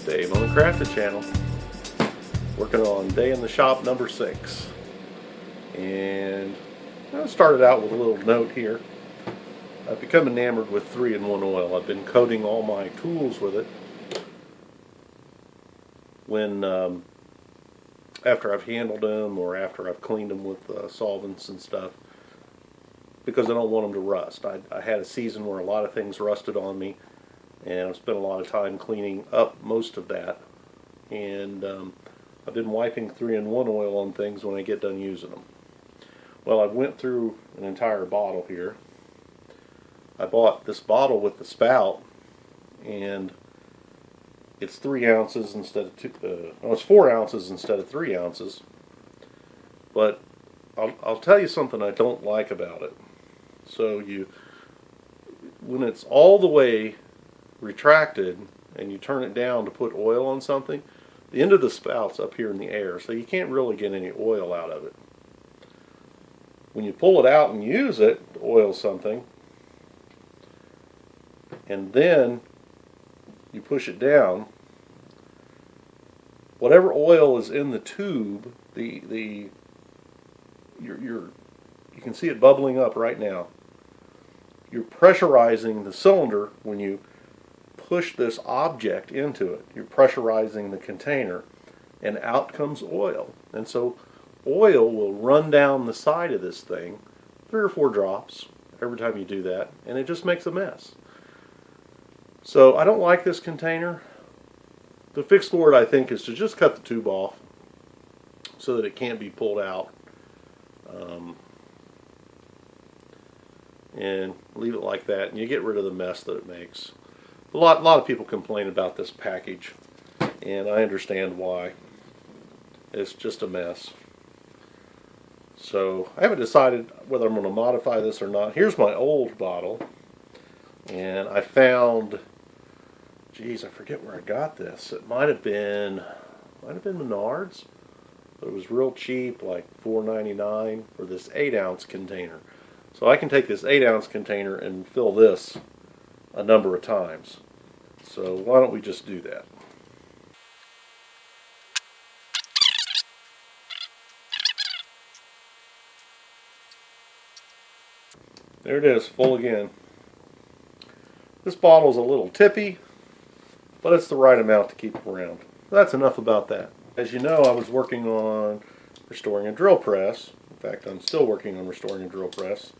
Dave on the Crafted channel, working on day in the shop number 6. And I started out with a little note here. I've become enamored with 3-in-1 oil. I've been coating all my tools with it when after I've handled them or after I've cleaned them with solvents and stuff, because I don't want them to rust. I had a season where a lot of things rusted on me, and I've spent a lot of time cleaning up most of that. And I've been wiping 3-in-1 oil on things when I get done using them. Well, I went through an entire bottle here. I bought this bottle with the spout, and it's 3 ounces instead of it's 4 ounces instead of 3 ounces. But I'll tell you something I don't like about it. So when it's all the way retracted and you turn it down to put oil on something, the end of the spout's up here in the air, so you can't really get any oil out of it. When you pull it out and use it to oil something, and then you push it down, whatever oil is in the tube, you can see it bubbling up right now. You're pressurizing the cylinder when you push this object into it. You're pressurizing the container, and out comes oil. And so oil will run down the side of this thing, 3 or 4 drops every time you do that, and it just makes a mess. So I don't like this container. The fix for it, I think, is to just cut the tube off so that it can't be pulled out, and leave it like that, and you get rid of the mess that it makes. A lot of people complain about this package, and I understand why. It's just a mess. So I haven't decided whether I'm going to modify this or not. Here's my old bottle, and I found, geez, I forget where I got this. It might have been Menards, but it was real cheap, like $4.99 for this 8-ounce container. So I can take this 8-ounce container and fill this a number of times. So why don't we just do that? There it is, full again. This bottle is a little tippy, but it's the right amount to keep around. That's enough about that. As you know, I was working on restoring a drill press. In fact, I'm still working on restoring a drill press.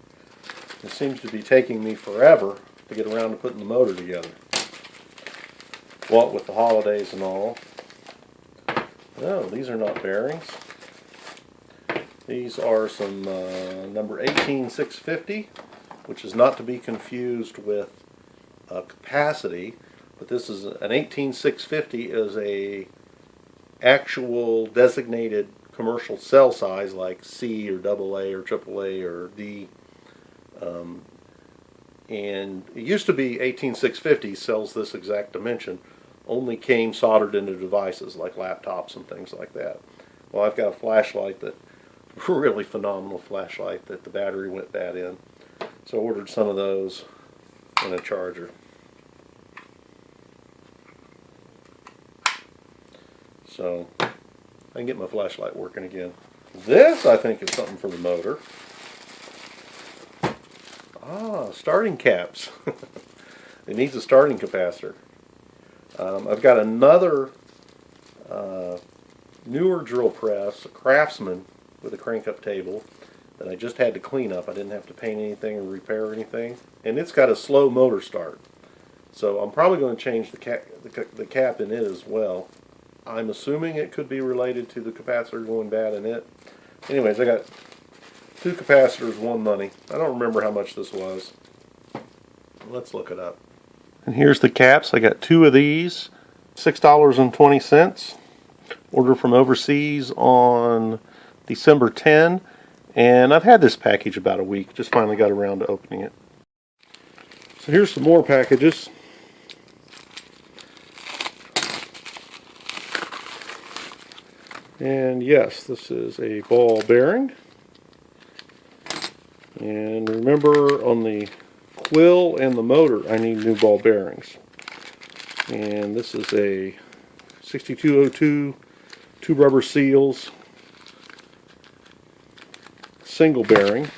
It seems to be taking me forever to get around to putting the motor together. What with the holidays and all. No, these are not bearings. These are some number 18650, which is not to be confused with capacity, but this is an 18650 is a actual designated commercial cell size like C or AA or AAA or D. And it used to be 18650 sells this exact dimension, only came soldered into devices like laptops and things like that. Well, I've got a flashlight that, really phenomenal flashlight that the battery went bad in. So I ordered some of those and a charger. So I can get my flashlight working again. This, I think, is something for the motor. Ah, starting caps. It needs a starting capacitor. I've got another newer drill press, a Craftsman with a crank-up table that I just had to clean up. I didn't have to paint anything or repair anything. And it's got a slow motor start. So I'm probably going to change the cap in it as well. I'm assuming it could be related to the capacitor going bad in it. Anyways, I got 2 capacitors, 1 money. I don't remember how much this was. Let's look it up. And here's the caps. I got 2 of these, $6.20. Ordered from overseas on December 10. And I've had this package about a week. Just finally got around to opening it. So here's some more packages. And yes, this is a ball bearing. And remember, on the quill and the motor, I need new ball bearings. And this is a 6202, 2 rubber seals, single bearing.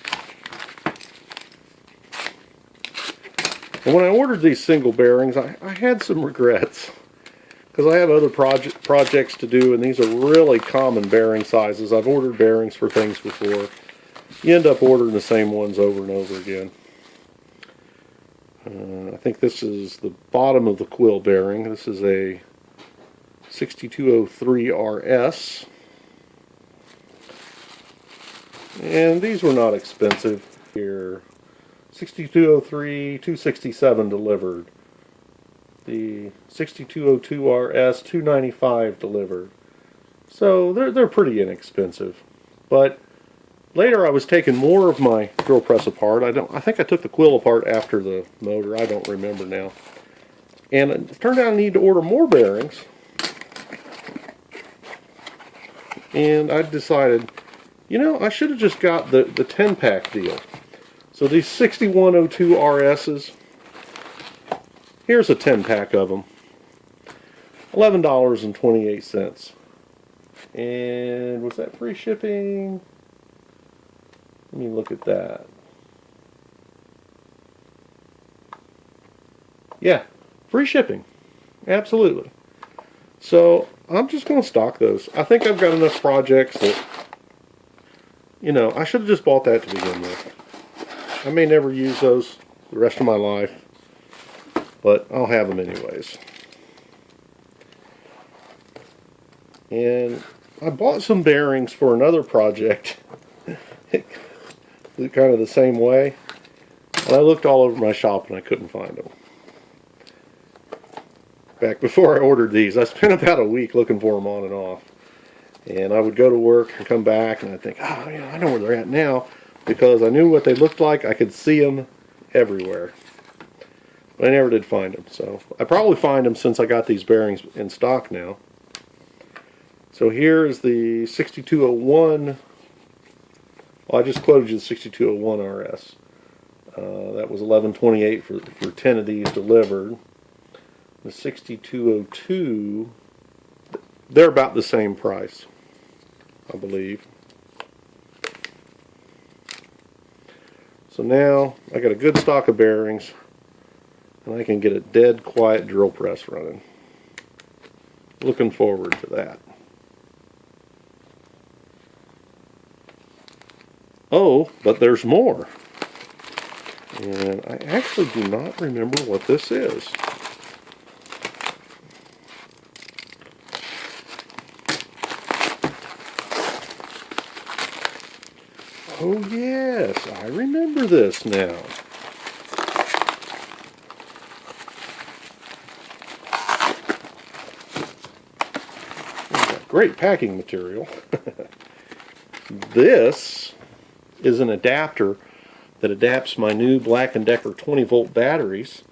And when I ordered these single bearings, I had some regrets, because I have other projects to do, and these are really common bearing sizes. I've ordered bearings for things before. You end up ordering the same ones over and over again. I think this is the bottom of the quill bearing. This is a 6203 RS. And these were not expensive here. 6203, 267 delivered. The 6202 RS, 295 delivered. So they're pretty inexpensive. But later I was taking more of my drill press apart. I think I took the quill apart after the motor. I don't remember now. And it turned out I need to order more bearings. And I decided, you know, I should have just got the 10-pack deal. So these 6102 RSs, here's a 10-pack of them. $11.28. And was that free shipping? Let me look at that. Yeah, free shipping. Absolutely. So I'm just going to stock those. I think I've got enough projects that, you know, I should have just bought that to begin with. I may never use those the rest of my life, but I'll have them anyways. And I bought some bearings for another project, kind of the same way. And I looked all over my shop and I couldn't find them. Back before I ordered these, I spent about a week looking for them on and off. And I would go to work and come back and I'd think, oh, yeah, I know where they're at now. Because I knew what they looked like. I could see them everywhere. But I never did find them. So I probably find them since I got these bearings in stock now. So here is the 6201. Well, I just quoted you the 6201 RS. That was $11.28 for 10 of these delivered. The 6202, they're about the same price, I believe. So now I got a good stock of bearings and I can get a dead quiet drill press running. Looking forward to that. Oh, but there's more. And I actually do not remember what this is. Oh yes, I remember this now. Great packing material. This is an adapter that adapts my new Black & Decker 20 volt batteries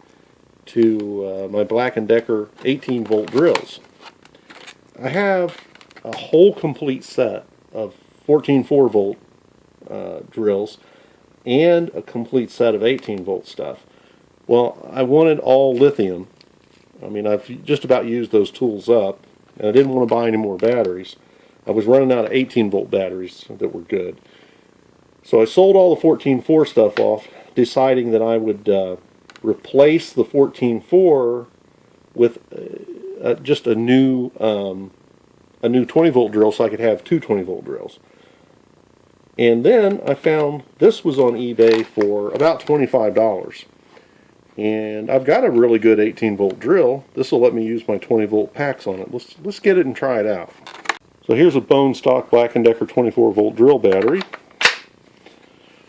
to my Black & Decker 18 volt drills. I have a whole complete set of 14 4 volt drills and a complete set of 18 volt stuff. Well, I wanted all lithium. I mean, I've just about used those tools up, and I didn't want to buy any more batteries. I was running out of 18 volt batteries that were good. So I sold all the 14.4 stuff off, deciding that I would replace the 14.4 with just a new 20 volt drill, so I could have two 20 volt drills. And then I found this was on eBay for about $25. And I've got a really good 18 volt drill. This will let me use my 20 volt packs on it. Let's get it and try it out. So here's a bone stock Black & Decker 24 volt drill battery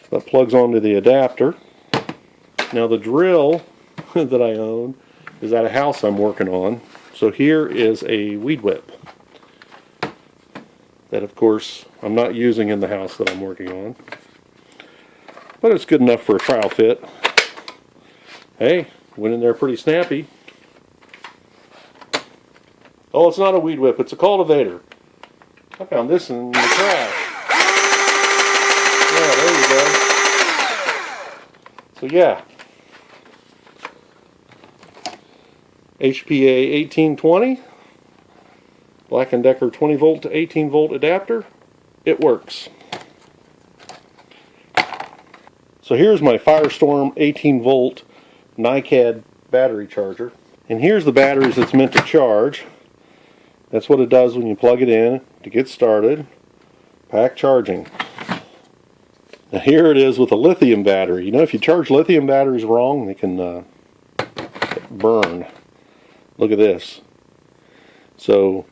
that plugs onto the adapter. Now the drill that I own is at a house I'm working on. So here is a weed whip that, of course, I'm not using in the house that I'm working on. But it's good enough for a trial fit. Hey, went in there pretty snappy. Oh, it's not a weed whip, it's a cultivator. I found this in the trash. Yeah, there you go. So yeah. HPA 1820. Black & Decker 20 volt to 18 volt adapter. It works. So here's my Firestorm 18 volt NiCad battery charger. And here's the batteries it's meant to charge. That's what it does when you plug it in to get started. Pack charging. Now here it is with a lithium battery. You know, if you charge lithium batteries wrong, they can burn. Look at this. So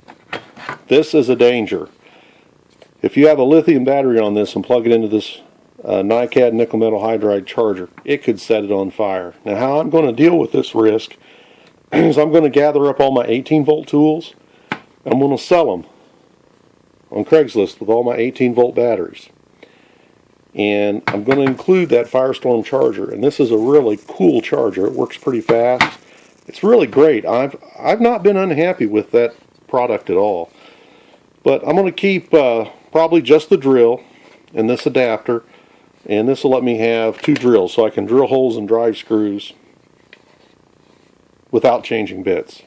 this is a danger. If you have a lithium battery on this and plug it into this NiCad nickel metal hydride charger, it could set it on fire. Now how I'm going to deal with this risk is I'm going to gather up all my 18 volt tools. I'm going to sell them on Craigslist with all my 18 volt batteries. And I'm going to include that Firestorm charger. And this is a really cool charger. It works pretty fast. It's really great. I've not been unhappy with that product at all. But I'm going to keep probably just the drill and this adapter. And this will let me have 2 drills so I can drill holes and drive screws without changing bits.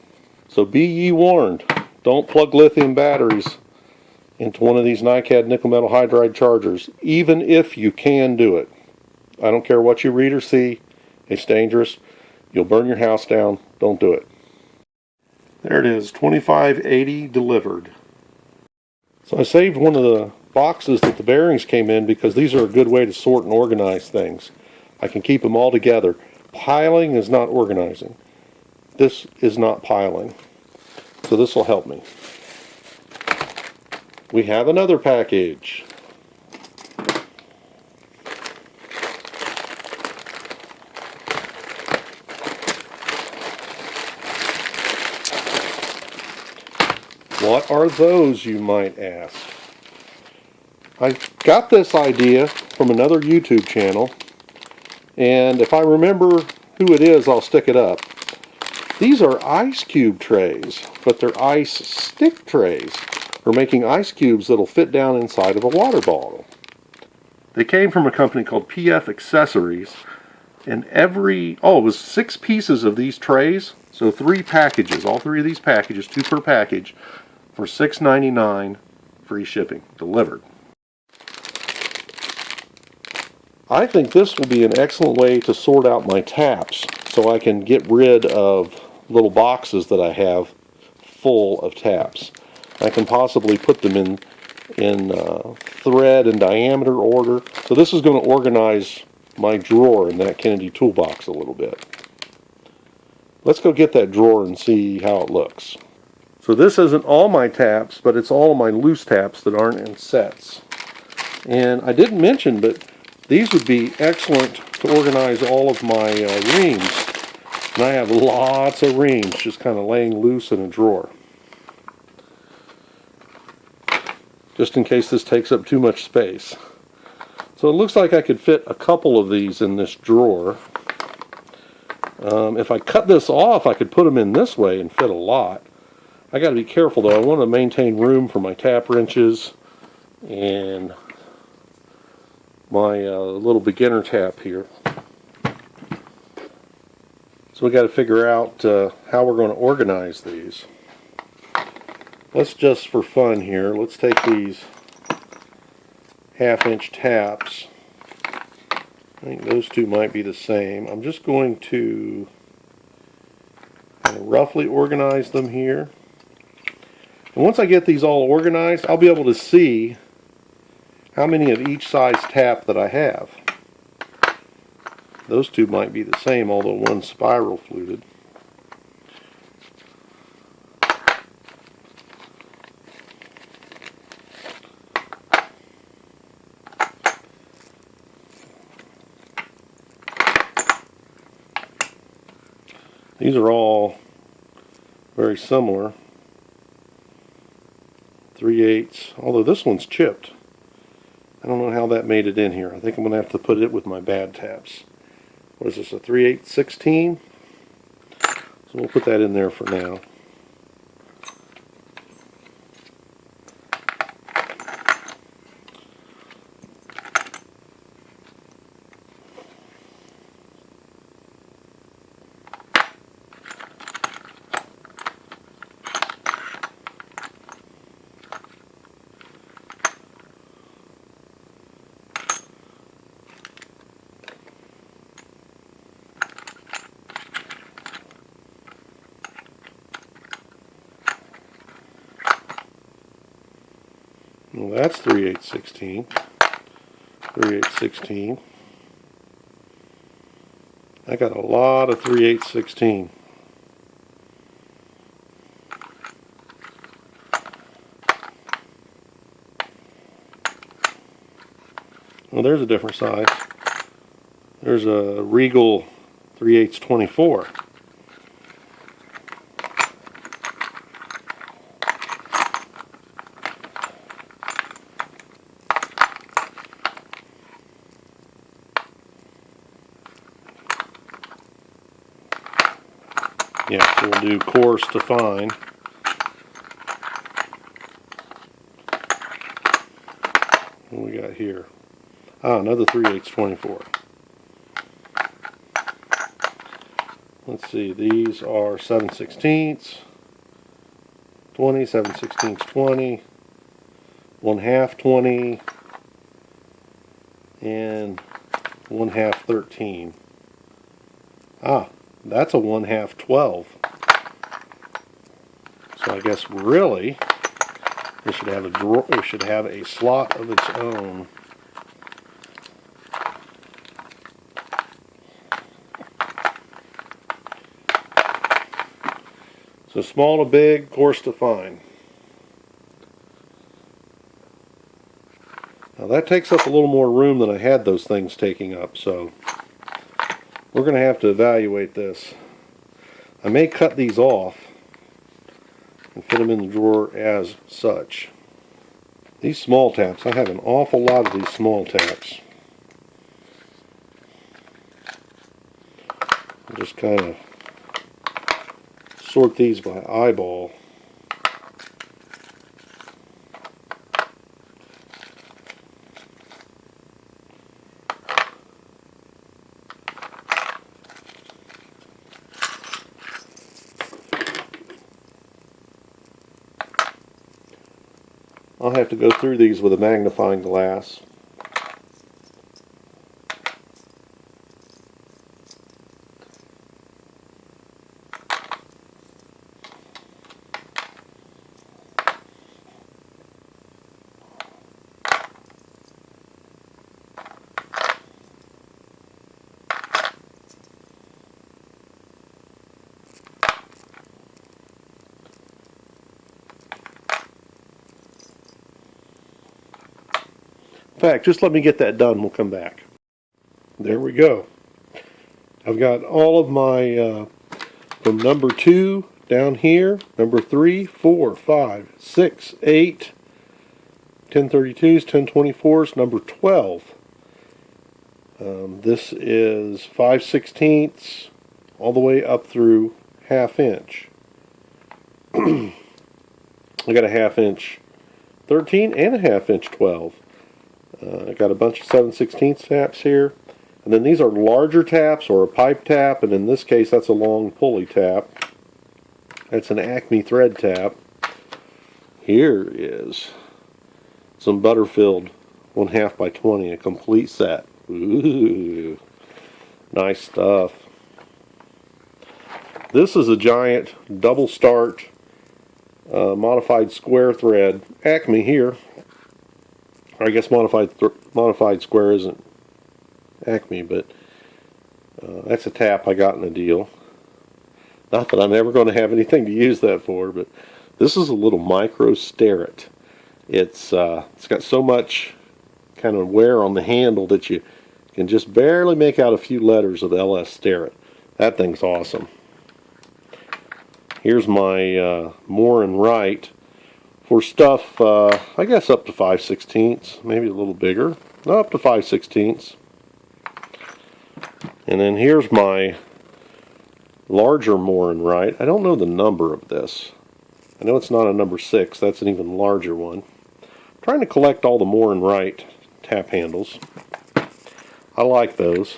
So be ye warned. Don't plug lithium batteries into one of these NiCad nickel metal hydride chargers, even if you can do it. I don't care what you read or see. It's dangerous. You'll burn your house down. Don't do it. There it is, 2580 delivered. So I saved one of the boxes that the bearings came in because these are a good way to sort and organize things. I can keep them all together. Piling is not organizing. This is not piling. So this will help me. We have another package. What are those, you might ask? I got this idea from another YouTube channel, and if I remember who it is, I'll stick it up. These are ice cube trays, but they're ice stick trays for making ice cubes that'll fit down inside of a water bottle. They came from a company called PF Accessories, and it was 6 pieces of these trays, so 3 packages, all 3 of these packages, 2 per package, for $6.99, free shipping, delivered. I think this will be an excellent way to sort out my taps so I can get rid of little boxes that I have full of taps. I can possibly put them in thread and diameter order. So this is going to organize my drawer in that Kennedy toolbox a little bit. Let's go get that drawer and see how it looks. So this isn't all my taps, but it's all of my loose taps that aren't in sets. And I didn't mention, but these would be excellent to organize all of my rings. And I have lots of rings just kind of laying loose in a drawer. Just in case this takes up too much space. So it looks like I could fit a couple of these in this drawer. If I cut this off, I could put them in this way and fit a lot. I got to be careful though. I want to maintain room for my tap wrenches and my little beginner tap here. So we got to figure out how we're going to organize these. Let's just for fun here, let's take these 1/2-inch taps. I think those two might be the same. I'm just going to roughly organize them here. And once I get these all organized, I'll be able to see how many of each size tap that I have. Those two might be the same, although one's spiral fluted. These are all very similar. 3/8, although this one's chipped. I don't know how that made it in here. I think I'm going to have to put it with my bad taps. What is this, a 3/8 16? So we'll put that in there for now. Well, that's 3/8/16. 3/8/16. I got a lot of 3/8/16. Well, there's a different size. There's a Regal 3/8/24. Yeah, so we'll do coarse to fine. What we got here? Ah, another 3/8/24. Let's see, these are 7/16, 20, 7/16, 20, 1/2 20, and 1/2 13. Ah, that's a 1/2 12. So I guess really it should have a drawer. It should have a slot of its own. So small to big, coarse to fine. Now that takes up a little more room than I had those things taking up, so we're going to have to evaluate this. I may cut these off and fit them in the drawer as such. These small taps, I have an awful lot of these small taps. I'll just kind of sort these by eyeball. I'll have to go through these with a magnifying glass. In fact, just let me get that done, we'll come back. There we go. I've got all of my, from number 2 down here, number 3, 4, 5, 6, 8, 1032s, 1024s, number 12. This is 5/16 all the way up through 1/2 inch. I got a 1/2 inch 13 and a 1/2 inch 12. I got a bunch of 7/16 taps here, and then these are larger taps or a pipe tap, and in this case that's a long pulley tap. That's an Acme thread tap. Here is some butter-filled 1/2 by 20, a complete set. Ooh, nice stuff. This is a giant double start modified square thread Acme here. I guess modified square isn't Acme, but that's a tap I got in a deal. Not that I'm ever going to have anything to use that for, but this is a little micro Starrett. It's got so much kind of wear on the handle that you can just barely make out a few letters of LS Starrett. That thing's awesome. Here's my Moore and Wright. For stuff, I guess up to 5/16, maybe a little bigger. No, up to 5/16. And then here's my larger Moore and Wright. I don't know the number of this. I know it's not a number 6. That's an even larger one. I'm trying to collect all the Moore and Wright tap handles. I like those.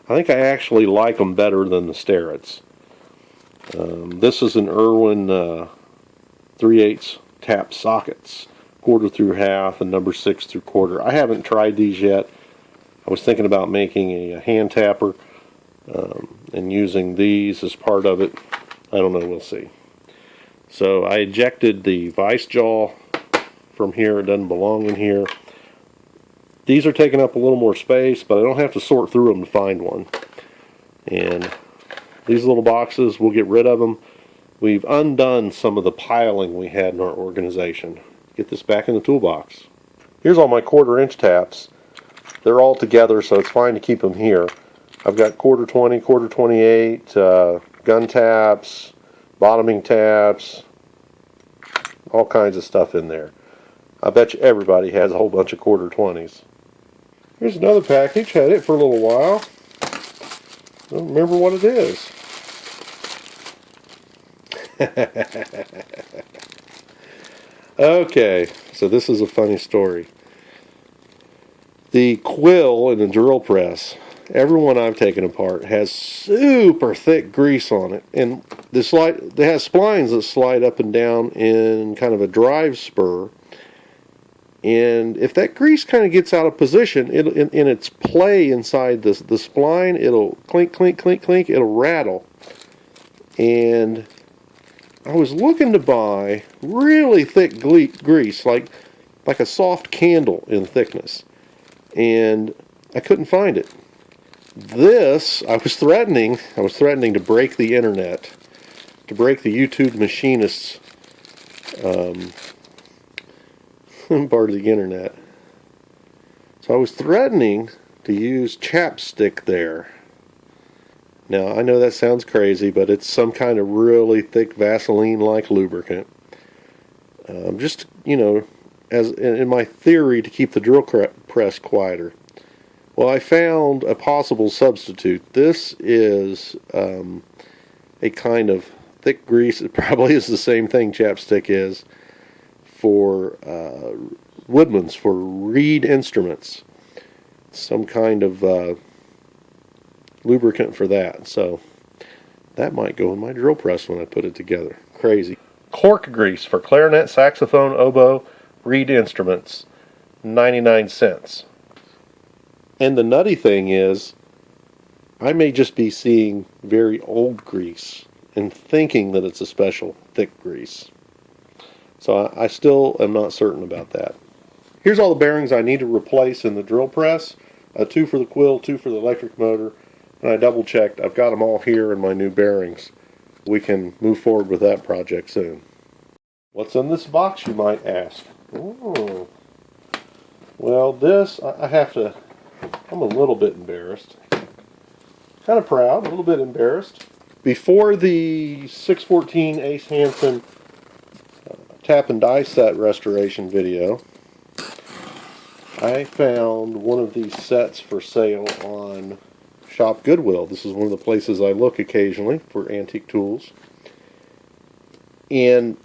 I think I actually like them better than the Starretts. This is an Irwin 3/8 tap sockets, 1/4 through 1/2 and number 6 through 1/4. I haven't tried these yet. I was thinking about making a hand tapper and using these as part of it. I don't know, we'll see. So I ejected the vice jaw from here. It doesn't belong in here. These are taking up a little more space, but I don't have to sort through them to find one. And these little boxes, we'll get rid of them. We've undone some of the piling we had in our organization. Get this back in the toolbox. Here's all my 1/4 inch taps. They're all together, so it's fine to keep them here. I've got 1/4 20, 1/4 28, gun taps, bottoming taps, all kinds of stuff in there. I bet you everybody has a whole bunch of 1/4 20s. Here's another package. Had it for a little while. Don't remember what it is. Okay, so this is a funny story. The quill in the drill press, every one I've taken apart, has super thick grease on it, and it has splines that slide up and down in kind of a drive spur. And if that grease kind of gets out of position, in its play inside the spline, it'll clink, clink, clink, clink, it'll rattle. And I was looking to buy really thick grease, like a soft candle in thickness. And I couldn't find it. This, I was threatening to break the internet, to break the YouTube machinists part of the internet. So I was threatening to use chapstick there. Now I know that sounds crazy, but it's some kind of really thick Vaseline-like lubricant. Just, you know, as in my theory to keep the drill press quieter. Well, I found a possible substitute. This is a kind of thick grease. It probably is the same thing chapstick is for woodman's, for reed instruments. Some kind of lubricant for that. So that might go in my drill press when I put it together. Crazy. Cork grease for clarinet, saxophone, oboe, reed instruments. 99 cents. And the nutty thing is, I may just be seeing very old grease and thinking that it's a special thick grease. So I still am not certain about that. Here's all the bearings I need to replace in the drill press. 2 for the quill, 2 for the electric motor. And I double checked. I've got them all here in my new bearings. We can move forward with that project soon. What's in this box, you might ask? Oh. Well, this, I'm a little bit embarrassed. Kind of proud, a little bit embarrassed. Before the 614 Ace Hansen tap and die set restoration video, I found one of these sets for sale on Shop Goodwill. This is one of the places I look occasionally for antique tools. And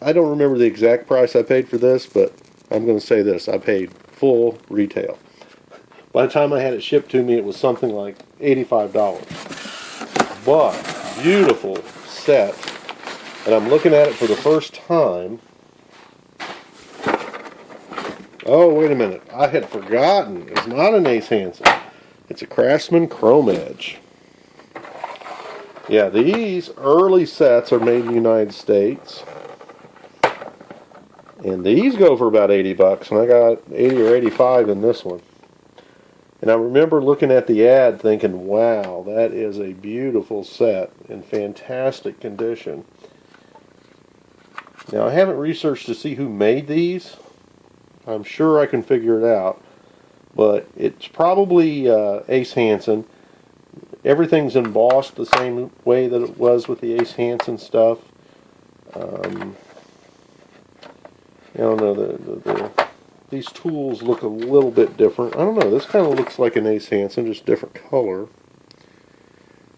I don't remember the exact price I paid for this, but I'm going to say this. I paid full retail. By the time I had it shipped to me, it was something like $85. But, beautiful set. And I'm looking at it for the first time. Oh, wait a minute. I had forgotten. It's not an Ace Hansen. It's a Craftsman Chrome Edge. Yeah, these early sets are made in the United States. And these go for about 80 bucks. And I got 80 or 85 in this one. And I remember looking at the ad thinking, wow, that is a beautiful set in fantastic condition. Now, I haven't researched to see who made these. I'm sure I can figure it out. But it's probably Ace Hansen. Everything's embossed the same way that it was with the Ace Hansen stuff. I don't know, these tools look a little bit different. I don't know, this kind of looks like an Ace Hansen, just different color.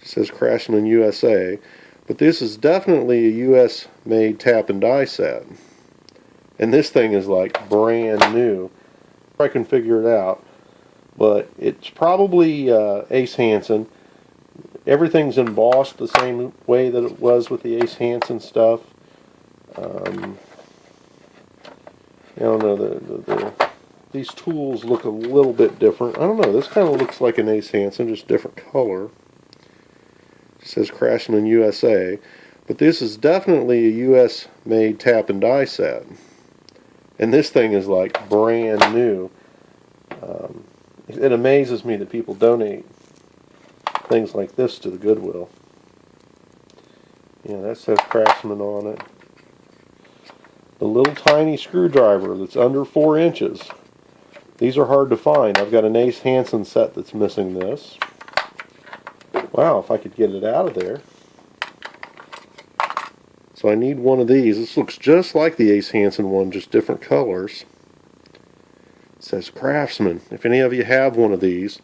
It says Craftsman USA. But this is definitely a US made tap and die set. And this thing is like brand new. I can figure it out. But it's probably Ace Hansen. Everything's embossed the same way that it was with the Ace Hansen stuff. I don't know, these tools look a little bit different. I don't know, this kind of looks like an Ace Hansen, just different color. It says Craftsman USA. But this is definitely a US made tap and die set. And this thing is like brand new. It amazes me that people donate things like this to the Goodwill. Yeah, that says Craftsman on it. The little tiny screwdriver that's under 4 inches. These are hard to find. I've got an Ace Hansen set that's missing this. Wow, if I could get it out of there. So I need one of these. This looks just like the Ace Hansen one, just different colors. It says Craftsman. If any of you have one of these,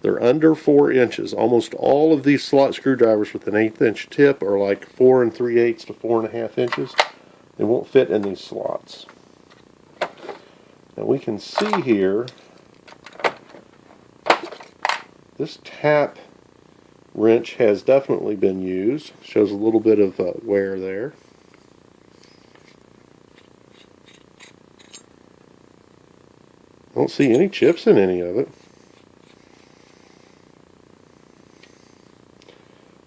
they're under 4 inches. Almost all of these slot screwdrivers with an 1/8 inch tip are like 4 3/8 to 4.5 inches. They won't fit in these slots. Now we can see here, this tap wrench has definitely been used. Shows a little bit of wear there. I don't see any chips in any of it.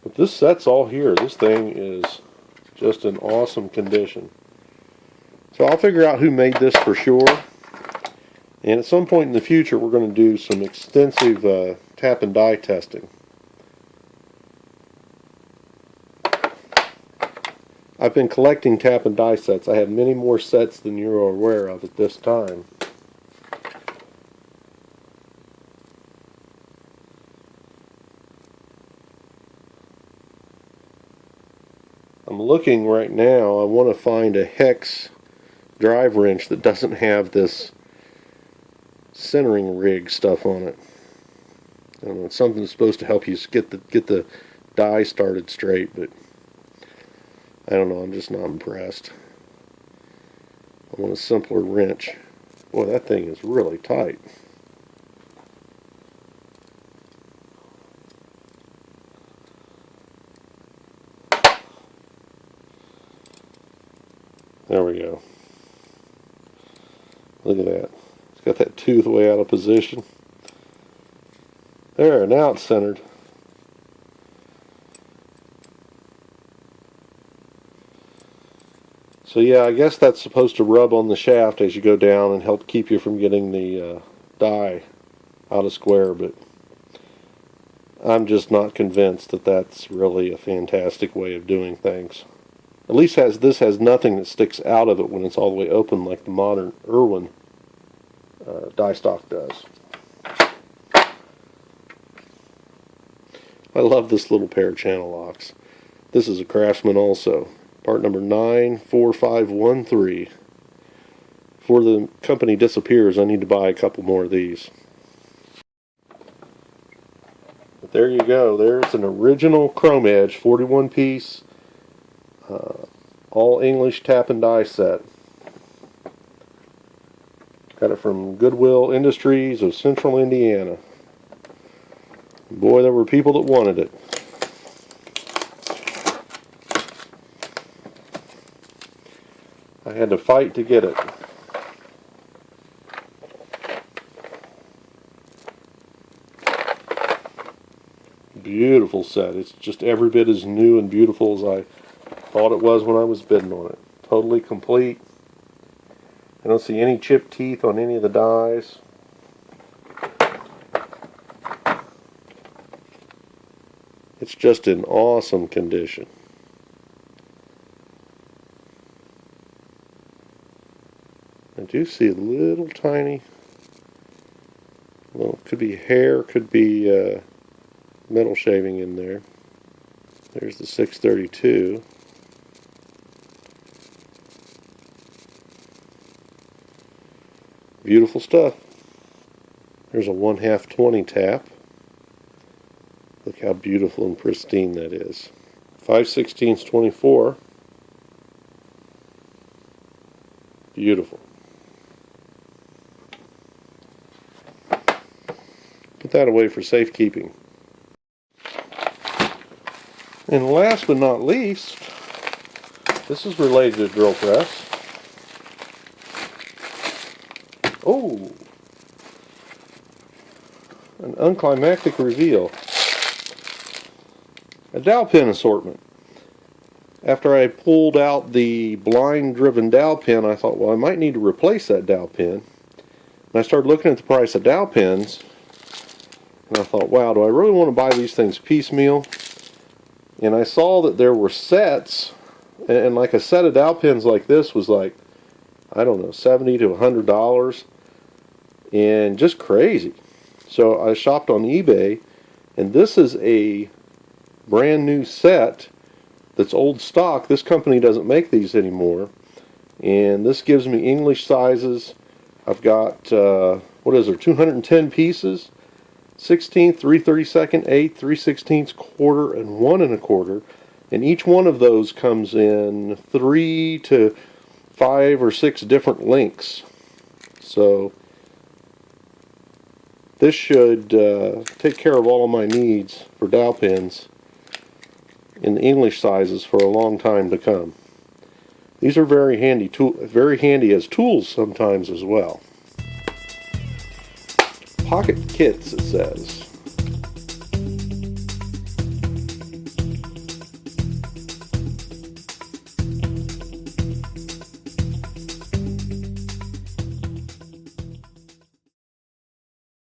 But this set's all here. This thing is just in awesome condition. So I'll figure out who made this for sure. And at some point in the future we're going to do some extensive tap and die testing. I've been collecting tap and die sets. I have many more sets than you're aware of at this time. I'm looking right now. I want to find a hex drive wrench that doesn't have this centering rig stuff on it. I don't know, it's something that's supposed to help you get the die started straight, but I don't know, I'm just not impressed. I want a simpler wrench. Boy, that thing is really tight. There we go. Look at that. It's got that tooth way out of position. There, now it's centered. So yeah, I guess that's supposed to rub on the shaft as you go down and help keep you from getting the die out of square, but I'm just not convinced that that's really a fantastic way of doing things. At least this has nothing that sticks out of it when it's all the way open like the modern Irwin die stock does. I love this little pair of channel locks. This is a Craftsman also. Part number 94513. Before the company disappears, I need to buy a couple more of these. But there you go. There's an original chrome edge 41 piece all English tap and die set. Got it from Goodwill Industries of Central Indiana. Boy, there were people that wanted it. I had to fight to get it. Beautiful set. It's just every bit as new and beautiful as I thought it was when I was bidding on it. Totally complete. I don't see any chipped teeth on any of the dies. It's just in awesome condition. I do see a little tiny, well, it could be hair, could be metal shaving in there. There's the 632. Beautiful stuff. There's a 1/2 20 tap. Look how beautiful and pristine that is. 5/16 24. Beautiful. Put that away for safekeeping. And last but not least, this is related to drill press. Oh, an unclimactic reveal. A dowel pin assortment. after I pulled out the blind-driven dowel pin, I thought, well, I might need to replace that dowel pin. And I started looking at the price of dowel pins, and I thought, wow, do I really want to buy these things piecemeal? And I saw that there were sets, and like a set of dowel pins like this was like, I don't know, $70 to $100, and just crazy. So I shopped on eBay, and this is a brand new set that's old stock. This company doesn't make these anymore, and this gives me English sizes. I've got, what is there, 210 pieces, 16th, 3/32, 8th, 3/16, quarter, and 1 1/4, and each one of those comes in 3 to 5 or 6 different lengths. So this should take care of all of my needs for dowel pins in the English sizes for a long time to come. These are very handy as tools sometimes as well. Pocket kits, it says.